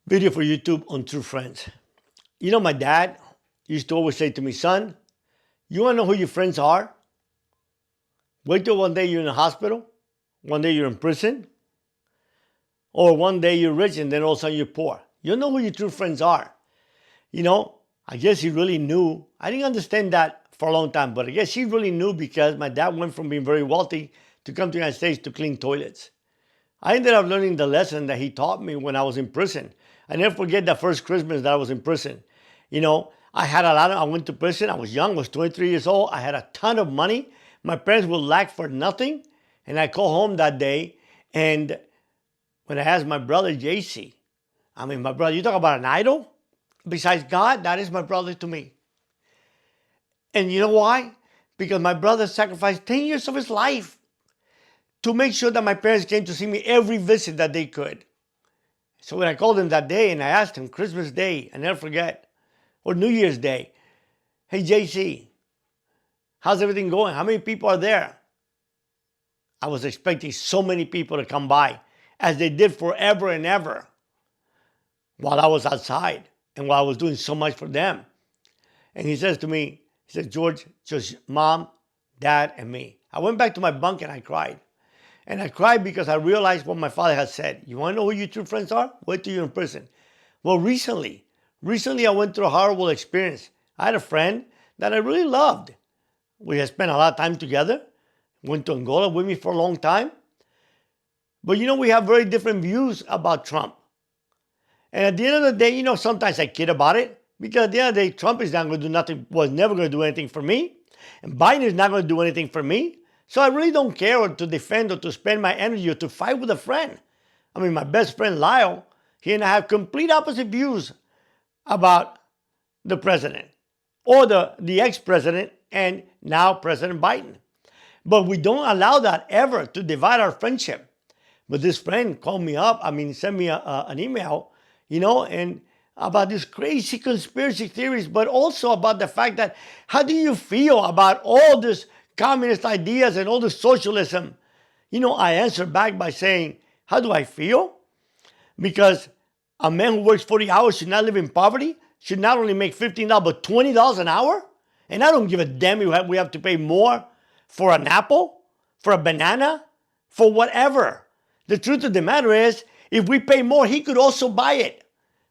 Video for YouTube on True Friends. You know, my dad used to always say to me, son, you want to know who your friends are? Wait till one day you're in a hospital, one day you're in prison, or one day you're rich and then all of a sudden you're poor. You'll know who your true friends are. You know, I guess he really knew. I didn't understand that for a long time, but I guess he really knew because my dad went from being very wealthy to come to the United States to clean toilets. I ended up learning the lesson that he taught me when I was in prison. I never forget that first Christmas that I was in prison. You know, I went to prison. I was young, I was 23 years old. I had a ton of money. My parents would lack for nothing. And I called home that day. And when I asked my brother, JC, my brother, you talk about an idol? Besides God, that is my brother to me. And you know why? Because my brother sacrificed 10 years of his life to make sure that my parents came to see me every visit that they could. So when I called him that day and I asked him, Christmas Day, I never forget, or New Year's Day, hey JC, how's everything going? How many people are there? I was expecting so many people to come by, as they did forever and ever, while I was outside and while I was doing so much for them. And he says to me, he said, George, just mom, dad, and me. I went back to my bunk and I cried. And I cried because I realized what my father had said. You want to know who your true friends are? Wait till you're in prison. Well, recently I went through a horrible experience. I had a friend that I really loved. We had spent a lot of time together. Went to Angola with me for a long time. But you know, we have very different views about Trump. And at the end of the day, you know, sometimes I kid about it. Because at the end of the day, Trump is not going to do nothing, was never going to do anything for me. And Biden is not going to do anything for me. So I really don't care or to defend or to spend my energy or to fight with a friend. My best friend Lyle, he and I have complete opposite views about the president or the ex-president and now President Biden. But we don't allow that ever to divide our friendship. But this friend called me up, sent me an email, and about these crazy conspiracy theories, but also about the fact that how do you feel about all this communist ideas and all the socialism? I answered back by saying, how do I feel? Because a man who works 40 hours should not live in poverty, should not only make $15, but $20 an hour. And I don't give a damn if we have to pay more for an apple, for a banana, for whatever. The truth of the matter is, if we pay more, he could also buy it.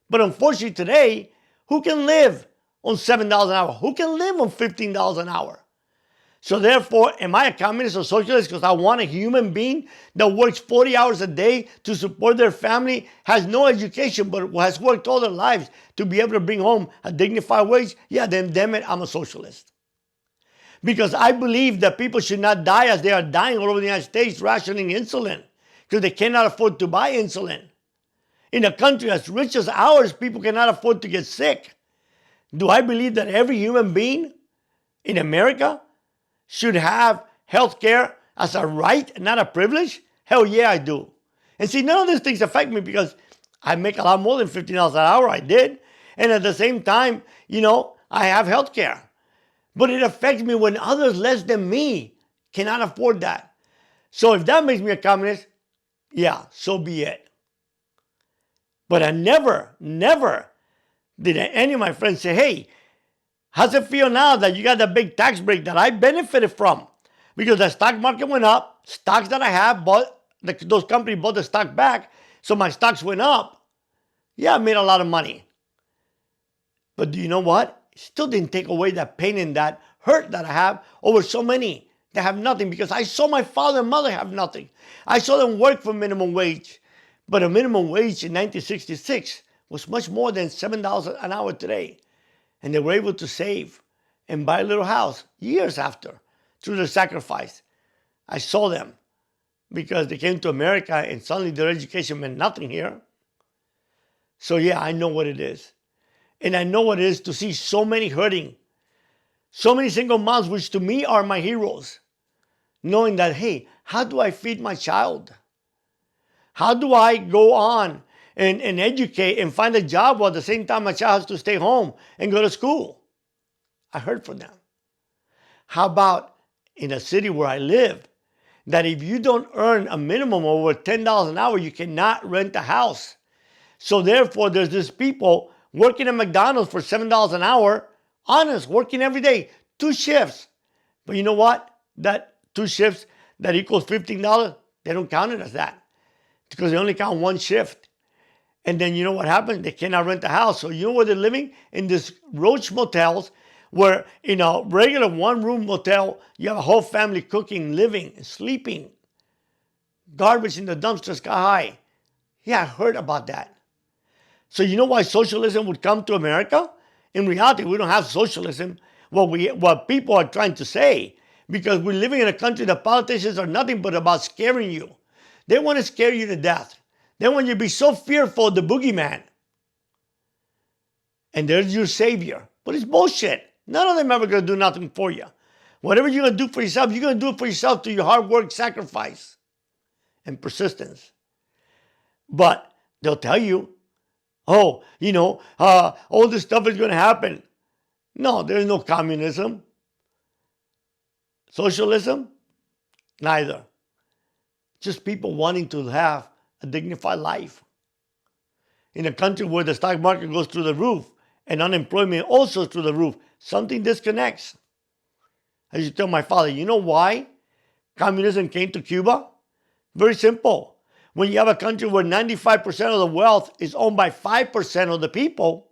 But unfortunately today, who can live on $7 an hour? Who can live on $15 an hour? So therefore, am I a communist or socialist because I want a human being that works 40 hours a day to support their family, has no education, but has worked all their lives to be able to bring home a dignified wage? Yeah, then damn it, I'm a socialist. Because I believe that people should not die as they are dying all over the United States rationing insulin because they cannot afford to buy insulin. In a country as rich as ours, people cannot afford to get sick. Do I believe that every human being in America should have health care as a right, not a privilege? Hell yeah, I do. And see, none of these things affect me because I make a lot more than $15 an hour. I did. And at the same time, I have health care. But it affects me when others less than me cannot afford that. So if that makes me a communist, yeah, so be it. But I never did any of my friends say, hey, how's it feel now that you got the big tax break that I benefited from? Because the stock market went up, stocks that I have, those companies bought the stock back, so my stocks went up. Yeah, I made a lot of money. But do you know what? It still didn't take away that pain and that hurt that I have over so many that have nothing, because I saw my father and mother have nothing. I saw them work for minimum wage. But a minimum wage in 1966 was much more than $7 an hour today. And they were able to save and buy a little house years after through their sacrifice. I saw them because they came to America and suddenly their education meant nothing here. So yeah, I know what it is. And I know what it is to see so many hurting, so many single moms, which to me are my heroes, knowing that, hey, how do I feed my child? How do I go on and educate and find a job while at the same time my child has to stay home and go to school? I heard from them. How about in a city where I live, that if you don't earn a minimum of over $10 an hour, you cannot rent a house? So therefore, there's these people working at McDonald's for $7 an hour, honest, working every day, 2 shifts. But you know what? That 2 shifts that equals $15, they don't count it as that because they only count 1 shift. And then you know what happens? They cannot rent a house. So you know where they're living? In this roach motels where in a regular 1-room motel, you have a whole family cooking, living, sleeping. Garbage in the dumpster sky high. Yeah, I heard about that. So you know why socialism would come to America? In reality, we don't have socialism. What people are trying to say, because we're living in a country that politicians are nothing but about scaring you. They want to scare you to death. They want you to be so fearful of the boogeyman. And there's your savior. But it's bullshit. None of them ever going to do nothing for you. Whatever you're going to do for yourself, you're going to do it for yourself through your hard work, sacrifice, and persistence. But they'll tell you, oh, all this stuff is going to happen. No, there's no communism. Socialism? Neither. Just people wanting to have a dignified life. In a country where the stock market goes through the roof and unemployment also through the roof, something disconnects. I used to tell my father, you know why communism came to Cuba? Very simple. When you have a country where 95% of the wealth is owned by 5% of the people,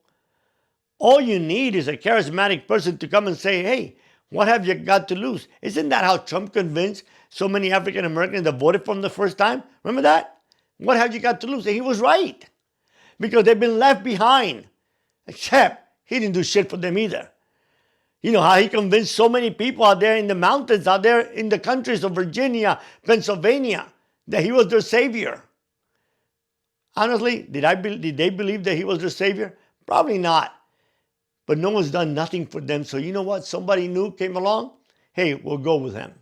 all you need is a charismatic person to come and say, hey, what have you got to lose? Isn't that how Trump convinced so many African Americans that voted for him the first time? Remember that? What have you got to lose? And he was right. Because they've been left behind. Except he didn't do shit for them either. You know how he convinced so many people out there in the mountains, out there in the countries of Virginia, Pennsylvania, that he was their savior. Honestly, did they believe that he was their savior? Probably not. But no one's done nothing for them. So you know what? Somebody new came along. Hey, we'll go with him.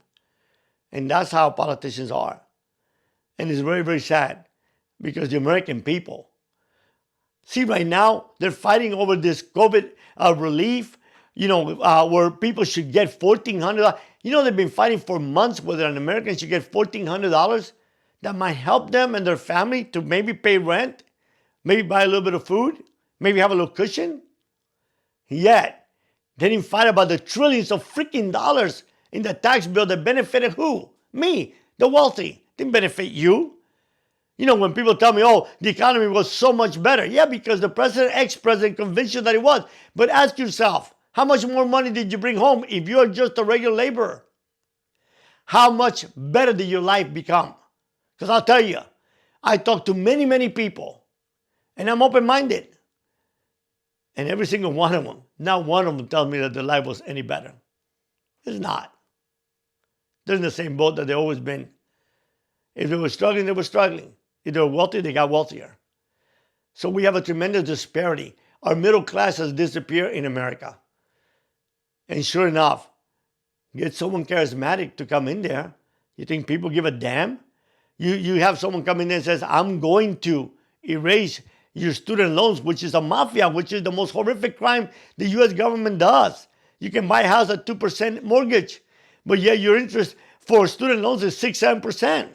And that's how politicians are. And it's very, very sad because the American people, see, right now, they're fighting over this COVID relief, where people should get $1,400. They've been fighting for months whether an American should get $1,400. That might help them and their family to maybe pay rent, maybe buy a little bit of food, maybe have a little cushion. Yet, they didn't fight about the trillions of freaking dollars in the tax bill that benefited who? Me, the wealthy. Didn't benefit you. When people tell me, oh, the economy was so much better. Yeah, because the ex-president convinced you that it was. But ask yourself, how much more money did you bring home if you're just a regular laborer? How much better did your life become? Because I'll tell you, I talk to many, many people, and I'm open-minded. And every single one of them, not one of them tells me that their life was any better. It's not. They're in the same boat that they've always been. If they were struggling, they were struggling. If they were wealthy, they got wealthier. So we have a tremendous disparity. Our middle class has disappeared in America. And sure enough, get someone charismatic to come in there. You think people give a damn? You have someone come in there and says, I'm going to erase your student loans, which is a mafia, which is the most horrific crime the U.S. government does. You can buy a house at 2% mortgage, but yet your interest for student loans is 6-7%.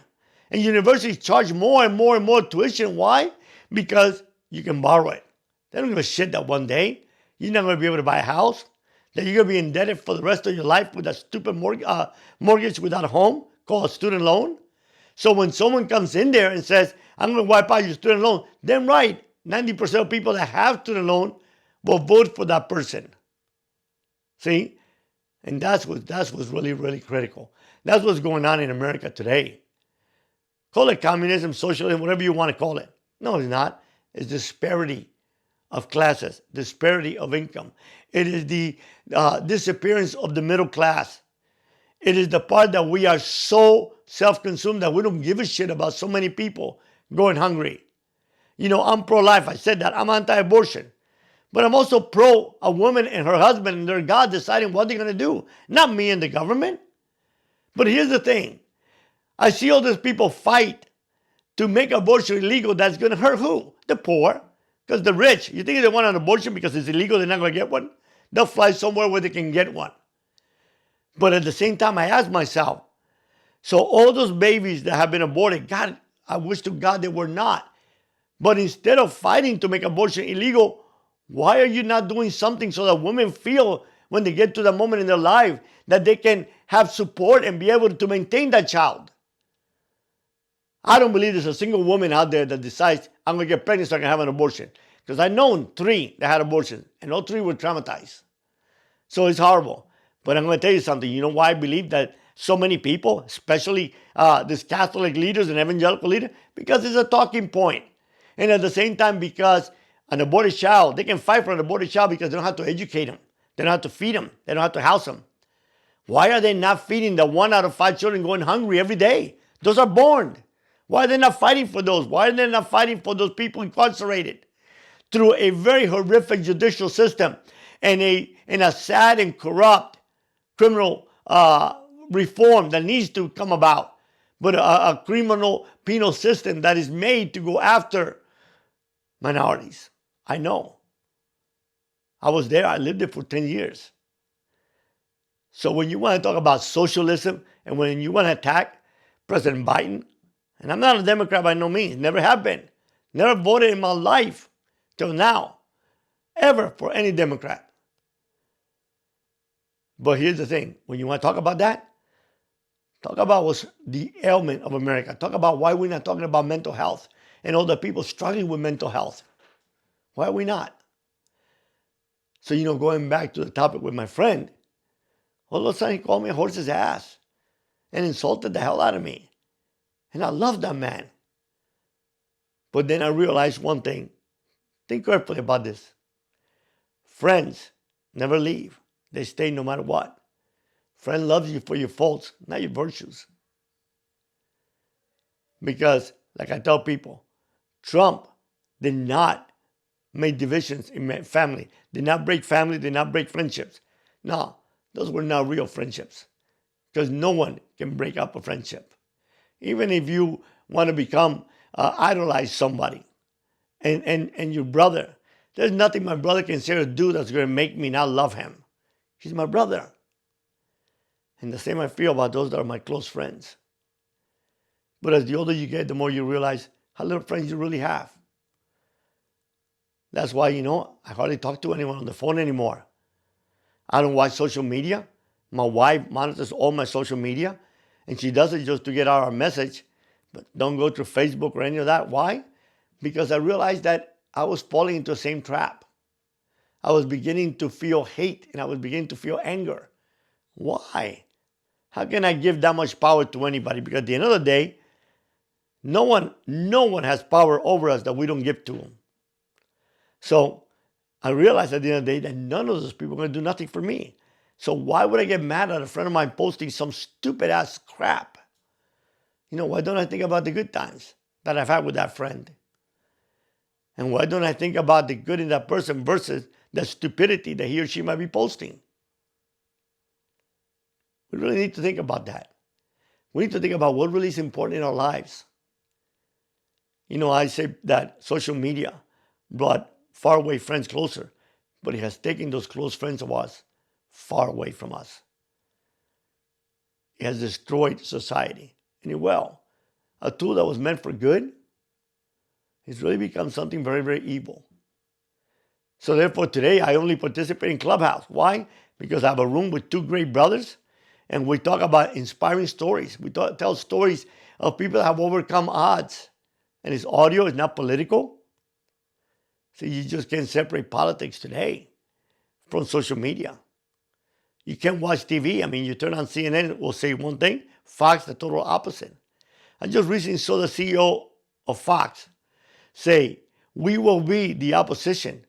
And universities charge more and more and more tuition. Why? Because you can borrow it. They don't give a shit that one day you're not going to be able to buy a house, that you're going to be indebted for the rest of your life with a stupid mortgage without a home called a student loan. So when someone comes in there and says, I'm going to wipe out your student loan, then right, 90% of people that have student loan will vote for that person. See? And that's what's really, really critical. That's what's going on in America today. Call it communism, socialism, whatever you want to call it. No, it's not. It's disparity of classes, disparity of income. It is the disappearance of the middle class. It is the part that we are so self-consumed that we don't give a shit about so many people going hungry. I'm pro-life. I said that. I'm anti-abortion. But I'm also pro a woman and her husband and their God deciding what they're going to do. Not me and the government. But here's the thing. I see all these people fight to make abortion illegal. That's going to hurt who? The poor. Because the rich. You think they want an abortion because it's illegal, they're not going to get one? They'll fly somewhere where they can get one. But at the same time, I ask myself, so all those babies that have been aborted, God, I wish to God they were not. But instead of fighting to make abortion illegal, why are you not doing something so that women feel when they get to that moment in their life that they can have support and be able to maintain that child? I don't believe there's a single woman out there that decides, I'm going to get pregnant so I can have an abortion. Because I've known 3 that had abortions, and all 3 were traumatized. So it's horrible. But I'm going to tell you something. You know why I believe that so many people, especially these Catholic leaders and evangelical leaders? Because it's a talking point. And at the same time, because an aborted child, they can fight for an aborted child because they don't have to educate them. They don't have to feed them. They don't have to house them. Why are they not feeding the 1 out of 5 children going hungry every day? Those are born. Why are they not fighting for those? Why are they not fighting for those people incarcerated through a very horrific judicial system and a sad and corrupt criminal reform that needs to come about, but a criminal penal system that is made to go after minorities? I know. I was there. I lived there for 10 years. So when you want to talk about socialism and when you want to attack President Biden, and I'm not a Democrat by no means, never have been, never voted in my life till now, ever for any Democrat. But here's the thing, when you want to talk about that, talk about what's the ailment of America. Talk about why we're not talking about mental health and all the people struggling with mental health. Why are we not? So, going back to the topic with my friend, all of a sudden he called me a horse's ass and insulted the hell out of me. And I love that man. But then I realized one thing. Think carefully about this. Friends never leave. They stay no matter what. Friend loves you for your faults, not your virtues. Because, like I tell people, Trump did not make divisions in family. Did not break family, did not break friendships. No, those were not real friendships. Because no one can break up a friendship. Even if you want to idolize somebody and your brother, there's nothing my brother can say or do that's going to make me not love him. He's my brother. And the same I feel about those that are my close friends. But as the older you get, the more you realize how little friends you really have. That's why, I hardly talk to anyone on the phone anymore. I don't watch social media. My wife monitors all my social media. And she does it just to get out our message, but don't go to Facebook or any of that. Why? Because I realized that I was falling into the same trap. I was beginning to feel hate and I was beginning to feel anger. Why? How can I give that much power to anybody? Because at the end of the day, no one has power over us that we don't give to them. So I realized at the end of the day that none of those people are going to do nothing for me. So why would I get mad at a friend of mine posting some stupid ass crap? Why don't I think about the good times that I've had with that friend? And why don't I think about the good in that person versus the stupidity that he or she might be posting? We really need to think about that. We need to think about what really is important in our lives. I say that social media brought faraway friends closer, but it has taken those close friends of ours far away from us. It has destroyed society. And it will. A tool that was meant for good has really become something very, very evil. So therefore today I only participate in Clubhouse. Why? Because I have a room with 2 great brothers and we talk about inspiring stories. We tell stories of people that have overcome odds. And it's audio, it's not political. So you just can't separate politics today from social media. You can't watch TV. You turn on CNN, it will say one thing, Fox, the total opposite. I just recently saw the CEO of Fox say, we will be the opposition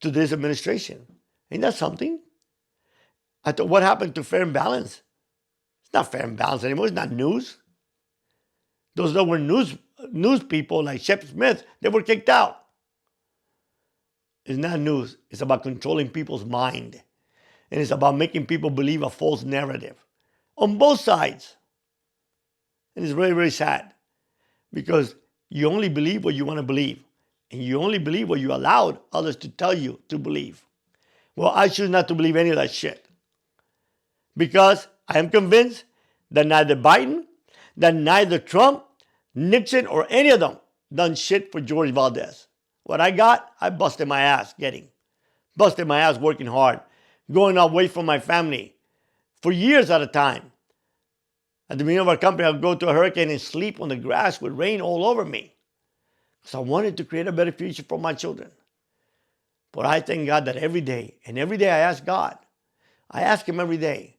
to this administration. Ain't that something? I thought, what happened to fair and balance? It's not fair and balance anymore. It's not news. Those that were news people like Shep Smith, they were kicked out. It's not news. It's about controlling people's mind. And it's about making people believe a false narrative on both sides. And it's very, very sad because you only believe what you want to believe. And you only believe what you allowed others to tell you to believe. Well, I choose not to believe any of that shit. Because I am convinced that neither Biden, that neither Trump, Nixon, or any of them done shit for Jorge Valdes. What I got, I busted my ass getting. Busted my ass working hard. Going away from my family for years at a time. At the beginning of our company, I'd go to a hurricane and sleep on the grass with rain all over me. Because I wanted to create a better future for my children. But I thank God that every day I ask God, I ask Him every day,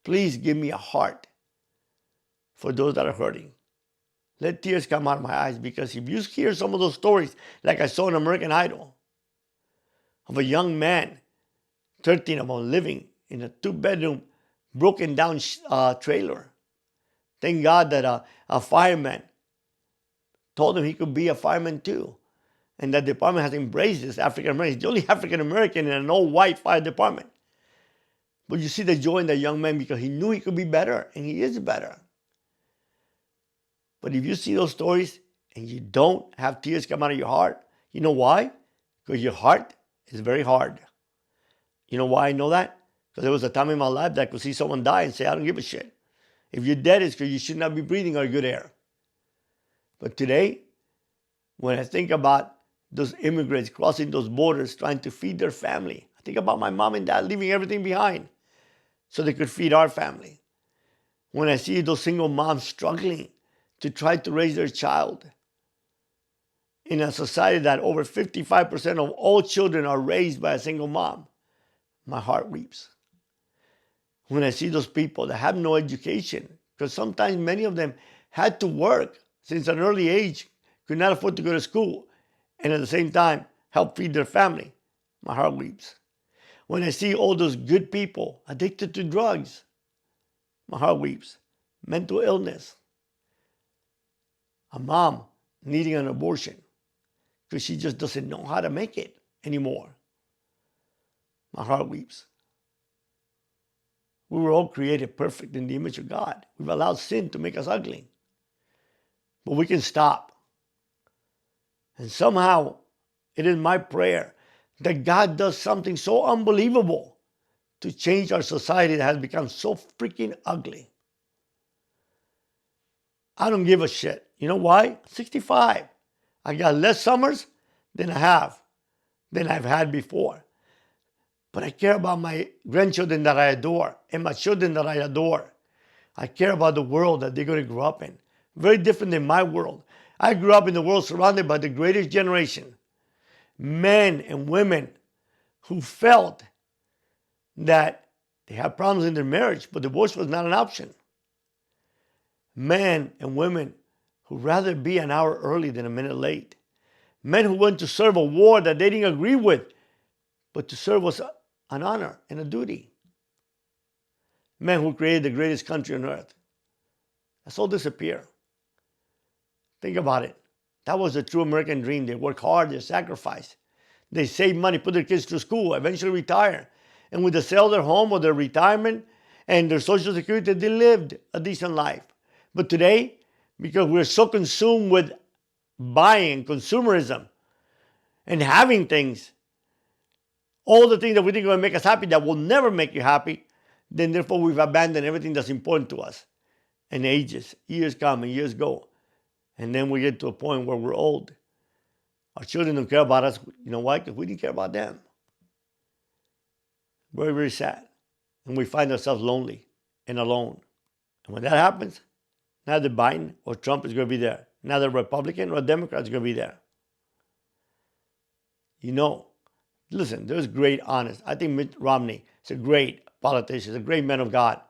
please give me a heart for those that are hurting. Let tears come out of my eyes, because if you hear some of those stories, like I saw in American Idol, of a young man, 13 of them, living in a 2-bedroom, broken down trailer. Thank God that a fireman told him he could be a fireman too. And that department has embraced this African American. He's the only African American in an all-white fire department. But you see the joy in that young man, because he knew he could be better, and he is better. But if you see those stories and you don't have tears come out of your heart, you know why? Because your heart is very hard. You know why I know that? Because there was a time in my life that I could see someone die and say, I don't give a shit. If you're dead, it's because you should not be breathing our good air. But today, when I think about those immigrants crossing those borders, trying to feed their family, I think about my mom and dad leaving everything behind so they could feed our family. When I see those single moms struggling to try to raise their child in a society that over 55% of all children are raised by a single mom, my heart weeps. When I see those people that have no education, because sometimes many of them had to work since an early age, could not afford to go to school, and at the same time help feed their family, my heart weeps. When I see all those good people addicted to drugs, my heart weeps. Mental illness. A mom needing an abortion because she just doesn't know how to make it anymore. My heart weeps. We were all created perfect in the image of God. We've allowed sin to make us ugly. But we can stop. And somehow, it is my prayer that God does something so unbelievable to change our society that has become so freaking ugly. I don't give a shit. You know why? 65. I got less summers than I've had before. But I care about my grandchildren that I adore and my children that I adore. I care about the world that they're going to grow up in. Very different than my world. I grew up in the world surrounded by the greatest generation. Men and women who felt that they had problems in their marriage, but divorce was not an option. Men and women who'd rather be an hour early than a minute late. Men who went to serve a war that they didn't agree with, but to serve was an honor and a duty. Men who created the greatest country on earth. That's all disappear. Think about it. That was the true American dream. They work hard, they sacrifice. They save money, put their kids through school, eventually retire. And with the sale of their home or their retirement and their Social Security, they lived a decent life. But today, because we're so consumed with buying, consumerism, and having things, all the things that we think are going to make us happy that will never make you happy, then therefore we've abandoned everything that's important to us. And years come and years go. And then we get to a point where we're old. Our children don't care about us. You know why? Because we didn't care about them. Very, very sad. And we find ourselves lonely and alone. And when that happens, neither Biden or Trump is going to be there. Neither Republican or Democrat is going to be there. You know, listen, there's great honest. I think Mitt Romney is a great politician, a great man of God.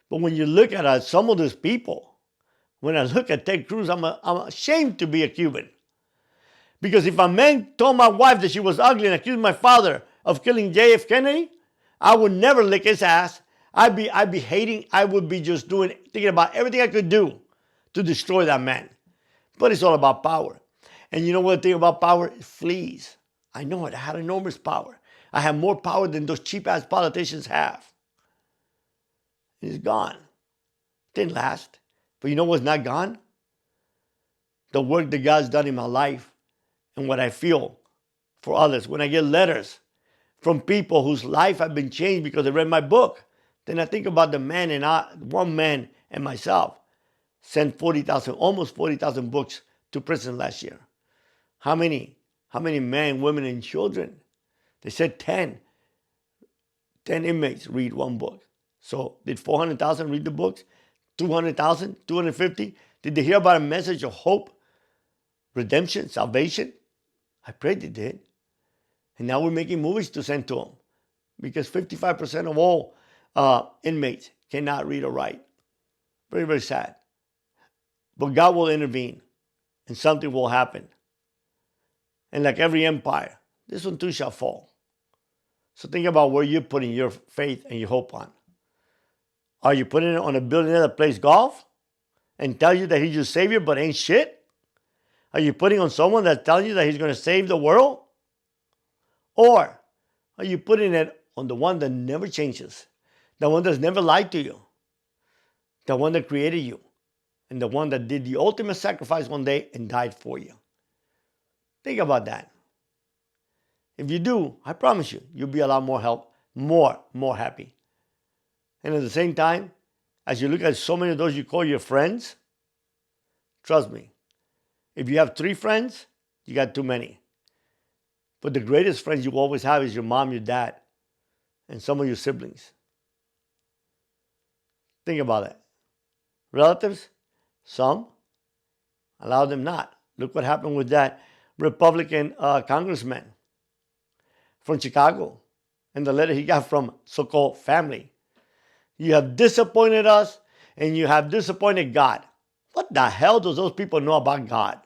But when you look at some of these people, when I look at Ted Cruz, I'm ashamed to be a Cuban. Because if a man told my wife that she was ugly and accused my father of killing J.F. Kennedy, I would never lick his ass. I'd be hating. I would be just thinking about everything I could do to destroy that man. But it's all about power. And you know what the thing about power? Fleas. I know it. I had enormous power. I have more power than those cheap-ass politicians have. It's gone. Didn't last. But you know what's not gone? The work that God's done in my life and what I feel for others. When I get letters from people whose life have been changed because they read my book, then I think about one man and myself sent almost 40,000 books to prison last year. How many men, women, and children? They said 10 inmates read one book. So did 400,000 read the books? 200,000? 250? Did they hear about a message of hope, redemption, salvation? I pray they did. And now we're making movies to send to them because 55% of all inmates cannot read or write. Very, very sad. But God will intervene and something will happen. And like every empire, this one too shall fall. So think about where you're putting your faith and your hope on. Are you putting it on a billionaire that plays golf and tells you that he's your savior but ain't shit? Are you putting on someone that tells you that he's going to save the world? Or are you putting it on the one that never changes, the one that's never lied to you, the one that created you, and the one that did the ultimate sacrifice one day and died for you? Think about that. If you do, I promise you, you'll be a lot more happy. And at the same time, as you look at so many of those you call your friends, trust me, if you have 3 friends, you got too many. But the greatest friends you always have is your mom, your dad, and some of your siblings. Think about it. Relatives, some, allow them not. Look what happened with that Republican congressman from Chicago and the letter he got from so-called family. You have disappointed us and you have disappointed God. What the hell does those people know about God?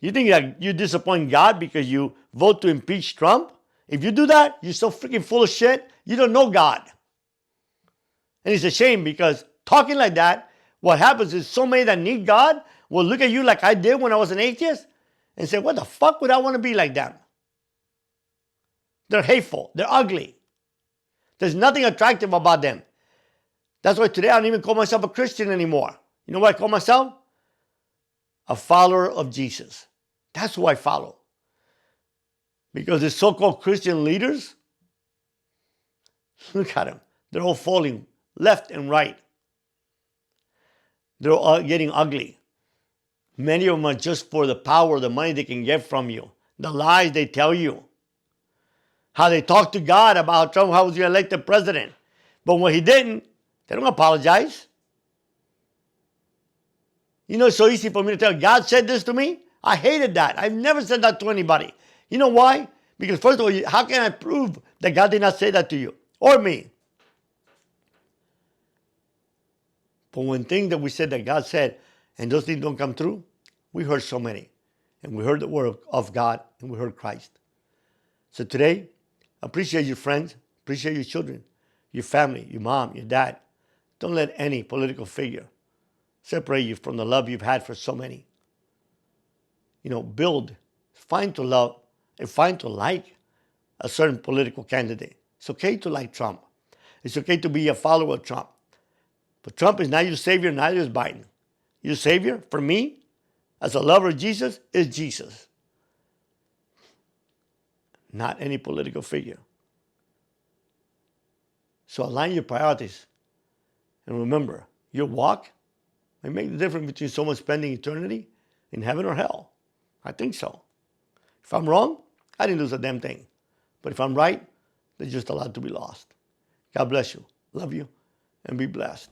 You think that you disappoint God because you vote to impeach Trump? If you do that, you're so freaking full of shit, you don't know God. And it's a shame because talking like that, what happens is so many that need God will look at you like I did when I was an atheist and say, what the fuck would I want to be like them? They're hateful. They're ugly. There's nothing attractive about them. That's why today I don't even call myself a Christian anymore. You know what I call myself? A follower of Jesus. That's who I follow. Because the so-called Christian leaders, look at them. They're all falling left and right. They're all getting ugly. Many of them are just for the power, the money they can get from you. The lies they tell you. How they talk to God about Trump, how was he elected president. But when he didn't, they don't apologize. You know, it's so easy for me to tell, God said this to me. I hated that. I've never said that to anybody. You know why? Because first of all, how can I prove that God did not say that to you or me? But when things that we said that God said and those things don't come true, we heard so many. And we heard the word of God and we heard Christ. So today, appreciate your friends, appreciate your children, your family, your mom, your dad. Don't let any political figure separate you from the love you've had for so many. You know, build, find to love, and find to like a certain political candidate. It's okay to like Trump. It's okay to be a follower of Trump. But Trump is not your savior, neither is Biden. Your savior, for me, as a lover of Jesus, is Jesus. Not any political figure. So align your priorities. And remember, your walk may make the difference between someone spending eternity in heaven or hell. I think so. If I'm wrong, I didn't lose a damn thing. But if I'm right, there's just a lot to be lost. God bless you. Love you. And be blessed.